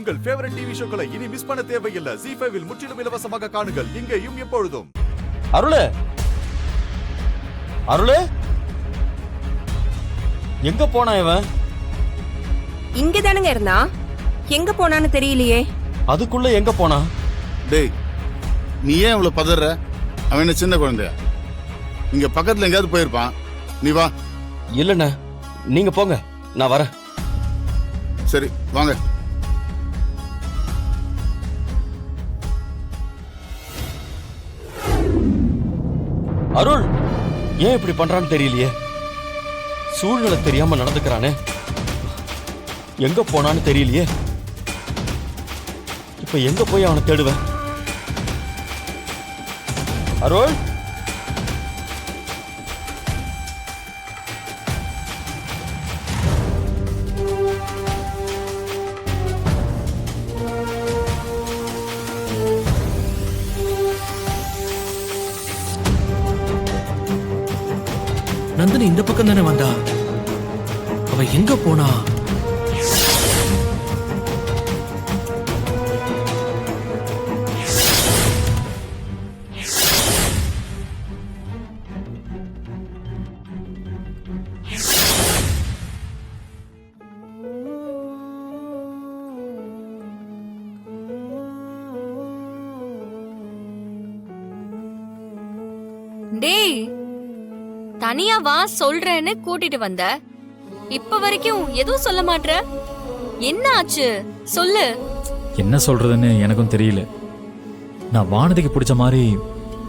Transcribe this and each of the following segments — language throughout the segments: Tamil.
உங்கள் ஃபேவரட் டிவி ஷோக்களை இனி மிஸ் பண்ண தேவையில்லை. ZEE5 இல் முற்றிலும் இலவசமாக காணுங்கள். இங்கேயும் எப்பொழுதும். அருளே, அருளே, எங்க போனா இவன்? இங்க தானுங்க இருந்தா, எங்க போனான்னு தெரியலையே. அதுக்குள்ள எங்க போனா? டேய், நீ ஏன் இவ்வளவு பதற? அவன் என்ன சின்ன குழந்தையா? இங்க பக்கத்துல எங்கேயாவது போயிருப்பான். நீ வா. இல்லண்ணே, நீங்க போங்க, நான் வரேன். சரி வாங்க. அருள் ஏன் இப்படி பண்றான்னு தெரியலையே. சூழ்நிலை தெரியாம நடந்துக்கிறானே. எங்க போனான்னு தெரியலையே. இப்ப எங்க போய் அவனை தேடுவேன்? அருள், நந்தினி இந்த பக்கம் தானே வந்தா? அவ எங்க போனா? டேய், தனியா வா சொல்றேன்னு கூட்டிட்டு வந்த. இப்ப வரைக்கும் எதுவும் சொல்ல மாட்ற. என்ன ஆச்சு சொல்லு. என்ன சொல்றதுன்னு எனக்கும் தெரியல. நான் வானதிக்கு பிடிச்ச மாதிரி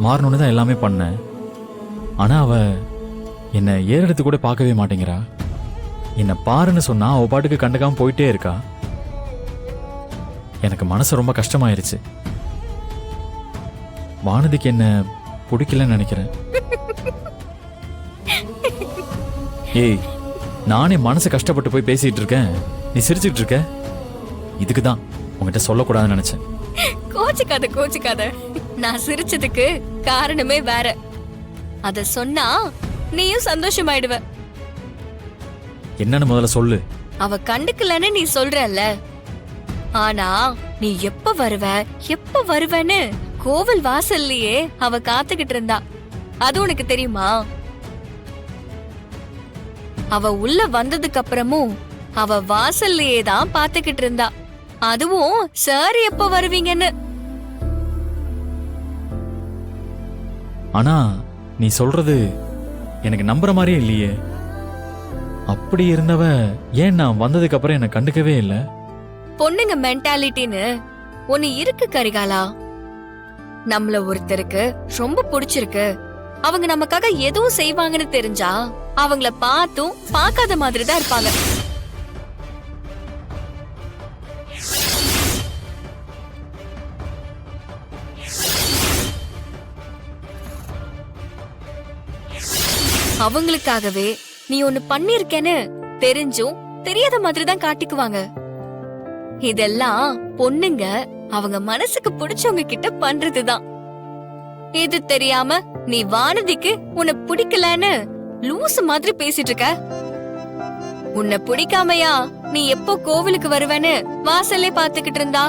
மாறணும்னு தான் எல்லாமே பண்ணேன். ஆனா அவ என்னை ஏறெடுத்து கூட பார்க்கவே மாட்டேங்கிறா. என்னை பாருன்னு சொன்னா அவ பாட்டுக்கு கண்டுக்காம போயிட்டே இருக்கா. எனக்கு மனசு ரொம்ப கஷ்டமாயிருச்சு. வானதிக்கு என்ன பிடிக்கலன்னு நினைக்கிறேன். ஏய், நானே மனசு கஷ்டப்பட்டு போய் பேசிட்டு இருக்கேன், நீ சிரிச்சுட்டு இருக்க. இதுக்கு தான் உங்ககிட்ட சொல்லக்கூடாதுன்னு நினைச்சேன். கோச்சுக்காத. நான் சிரிச்சதுக்கு காரணமே வேற. அத சொன்னா நீயும் சந்தோஷமாயிடுவ. என்னன்னு முதல்ல சொல்லு. அவ கண்டுக்கலன்னு நீ சொல்றல்ல, ஆனா நீ எப்ப வருவன்னு கோவில் வாசல்லையே அவ காத்துக்கிட்டு இருந்தா. அது உனக்கு தெரியுமா? அவ உள்ள வந்ததுக்கு அப்புறமும் அவ வாசல்லையே தான் பாத்துக்கிட்டு இருந்தா. அதுவும் சார் எப்ப வருவீங்கன்னு. ஆனா நீ சொல்றது எனக்கு நம்புற மாதிரியே இல்லையே. அப்படி இருந்தவ ஏன் நான் வந்ததுக்கு அப்புறம் என்ன கண்டுக்கவே இல்லை? பொண்ணுங்க மென்டாலிட்டின்னு ஒன்னு இருக்கு கரிகாலா. நம்மள ஒருத்தருக்கு ரொம்ப பிடிச்சிருக்கு, அவங்க நமக்காக எதுவும் செய்வாங்கன்னு தெரிஞ்சா அவங்கள பார்த்தும் பார்க்காத மாதிரி தான் இருப்பாங்க. அவங்களுக்காகவே நீ ஒன்னு பண்ணிருக்கேன்னு தெரிஞ்சும் தெரியாத மாதிரி தான் காட்டிக்குவாங்க. இதெல்லாம் பொண்ணுங்க அவங்க மனசுக்கு பிடிச்சவங்க கிட்ட பண்றதுதான். இது தெரியாம நீ வானதிக்கு உன்னை பிடிக்கலன்னு லூசு மாதிரி பேசிட்டு இருக்க. உன்னை பிடிக்காமையா நீ எப்போ கோவிலுக்கு வருவேன்னு வாசல்லே பாத்துக்கிட்டு இருந்தா?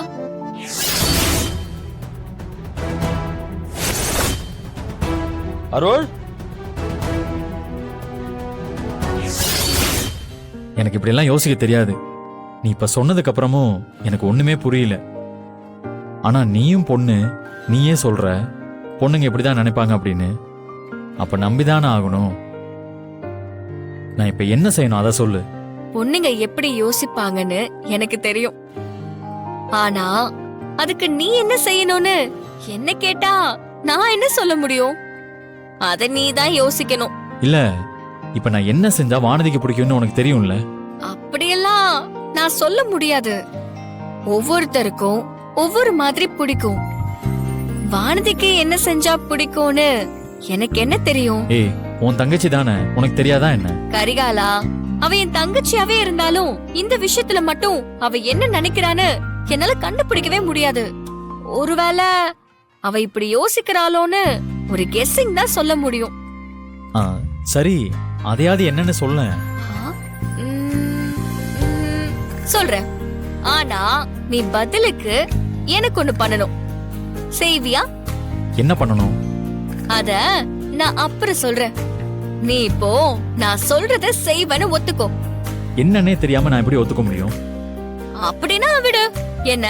அருள், எனக்கு இப்படி எல்லாம் யோசிக்க தெரியாது. நீ இப்ப சொன்னதுக்கு அப்புறமும் எனக்கு ஒண்ணுமே புரியல. ஆனா நீயும் பொண்ணு, நீயே சொல்ற பொண்ணுங்க இப்படிதான் நினைப்பாங்க அப்படின்னு. அப்ப நம்பிதானே ஆகணும். நான் இப்ப என்ன செய்யணும் அத சொல்லு. பொண்ணுங்க எப்படி யோசிப்பாங்கன்னு எனக்கு தெரியும். ஆனா அதுக்கு நீ என்ன செய்யணும்னு என்ன கேட்டா நான் என்ன சொல்ல முடியும்? அத நீ தான் யோசிக்கணும். இல்ல, இப்ப நான் என்ன செஞ்சா வானதிக்கு பிடிக்கும்னு உனக்கு தெரியும்ல. அப்படியெல்லாம் நான் சொல்ல முடியாது. ஒவ்வொருத்தருக்கும் ஒவ்வொரு மாதிரி பிடிக்கும். வானதிக்கு என்ன செஞ்சா பிடிக்கும்னு எனக்கு என்ன தெரியும்? ஏய், உன் தங்கச்சி தானே, உனக்கு தெரியாதா என்ன? கரிகாலா, அவ என் தங்கச்சியாவே இருந்தாலும் இந்த விஷயத்துல மட்டும் அவ என்ன நினைக்கிறான்னு என்னால கண்டுபிடிக்கவே முடியாது. ஒருவேளை அவ இப்படி யோசிக்கிறாளோன்னு ஒரு கெஸ்ஸிங் தான் சொல்ல முடியும். சரி, அதையாவது என்னன்னு சொல்ல. சொல்றேன். ஆனா நீ பதிலுக்கு எனக்கு ஒண்ணு பண்ணணும். செய்வியா? என்ன பண்ணணும்? அத நான் அப்புறம் சொல்றேன். நீ இப்போ நான் சொல்றத செய்வேன்னு ஒத்துக்கோ. என்னன்னே தெரியாம நான் எப்படி ஒத்துக்க முடியும்? அப்படின்னா விடு. என்ன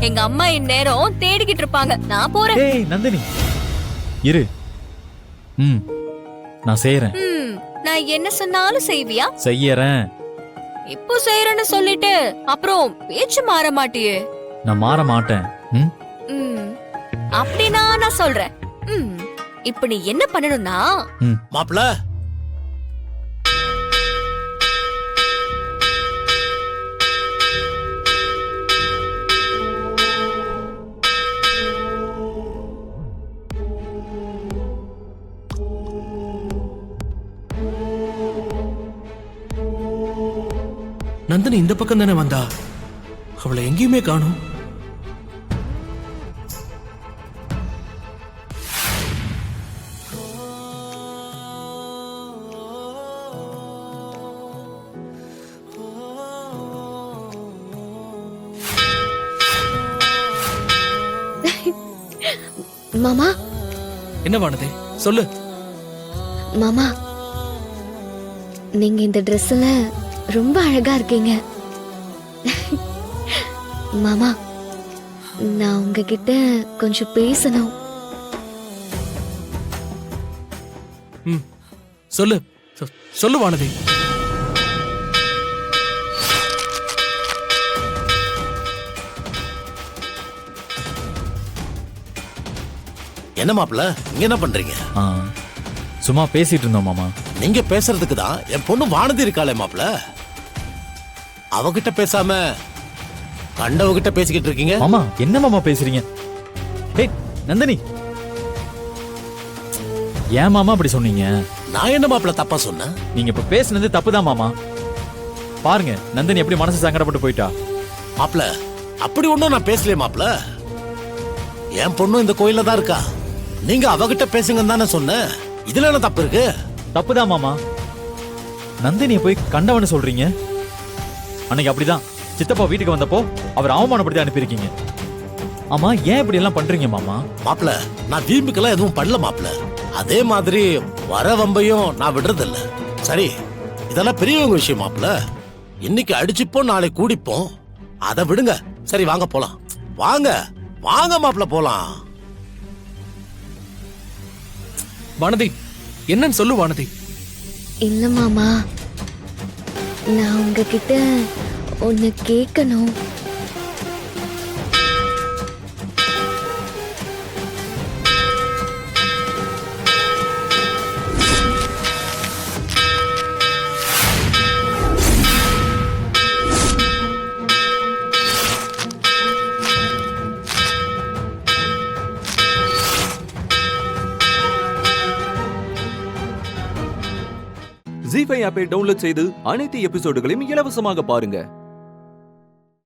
எங்க அம்மா இந்நேரம் தேடிக்கிட்டு இருப்பாங்க. நான் போறேன். ஏய் நந்தினி, இரு. நான் செய்யறேன். நான் என்ன சொன்னாலும் செய்வியா? செய்யறேன். இப்போ செய்யறேன்னு சொல்லிட்டு அப்புறம் பேச்சு மாற மாட்டியே. நான் மாற மாட்டேன். அப்படின்னா நான் சொல்றேன். இப்ப நீ என்ன பண்ணணும்னா, மாப்பிள நந்தினி இந்த பக்கம் தானே வந்தா? அவளை எங்கேயுமே காணும். மாமா. என்ன வானதே சொல்லு. மாமா, நீங்க இந்த ட்ரெஸ்ல ரொம்ப அழகா இருக்கீங்க. மாமா, நான் உங்ககிட்ட கொஞ்சம் பேசணும். சொல்லு சொல்லு வானதே. என்ன மாப்பிள்ள இங்க என்ன பண்றீங்க? சும்மா பேசிட்டு இருந்தோம் மாமா. நீங்க பேசுறதுக்கு தான் என் பொண்ணு வானதி இருக்காளே மாப்பிள்ள, அவகிட்ட பேசாம கண்டவகிட்ட பேசிக்கிட்டு இருக்கீங்க. மாமா என்ன மாமா பேசுறீங்க? ஏய் நந்தினி, ஏன் மாமா அப்படி சொன்னீங்க? நான் என்ன மாப்பிள்ள தப்பா சொன்னேன்? நீங்க இப்ப பேசுனது தப்புதான் மாமா. பாருங்க நந்தினி எப்படி மனசு சங்கடப்பட்டு போயிட்டா. மாப்பிள்ள அப்படி ஒண்ணும் நான் பேசலையே மாப்பிள்ள. என் பொண்ணும் இந்த கோயில்ல தான் இருக்கா. நீங்க அவகிட்ட பேசுங்கன்னு தானே சொன்னேன். இதுல என்ன தப்பு இருக்கு? தப்புதான் மாமா. நந்தினியை போய் கண்டவன்னு சொல்றீங்க. அன்னைக்கு அப்படிதான் சித்தப்பா வீட்டுக்கு வந்தப்போ அவர் அவமானப்படுத்தி அனுப்பியிருக்கீங்க. ஆமா ஏன் இப்படி எல்லாம் பண்றீங்க மாமா? மாப்பிள்ள நான் வீம்புக்கெல்லாம் எதுவும் பண்ணல மாப்பிள்ள. அதே மாதிரி வர வம்பையும் நான் விடுறது இல்ல. சரி இதெல்லாம் பெரியவங்க விஷயம் மாப்பிள்ள. இன்னைக்கு அடிச்சுப்போம் நாளைக்கு கூடிப்போம், அதை விடுங்க. சரி வாங்க போலாம். வாங்க வாங்க மாப்பிள்ள போலாம். வானதி என்னன்னு சொல்லு வானதி. இல்ல மாமா, நான் உங்ககிட்ட ஒன்னு கேட்கணும். ZEE5 ஆப்பை டவுன்லோட் செய்து அனைத்து எபிசோடுகளையும் இலவசமாக பாருங்க.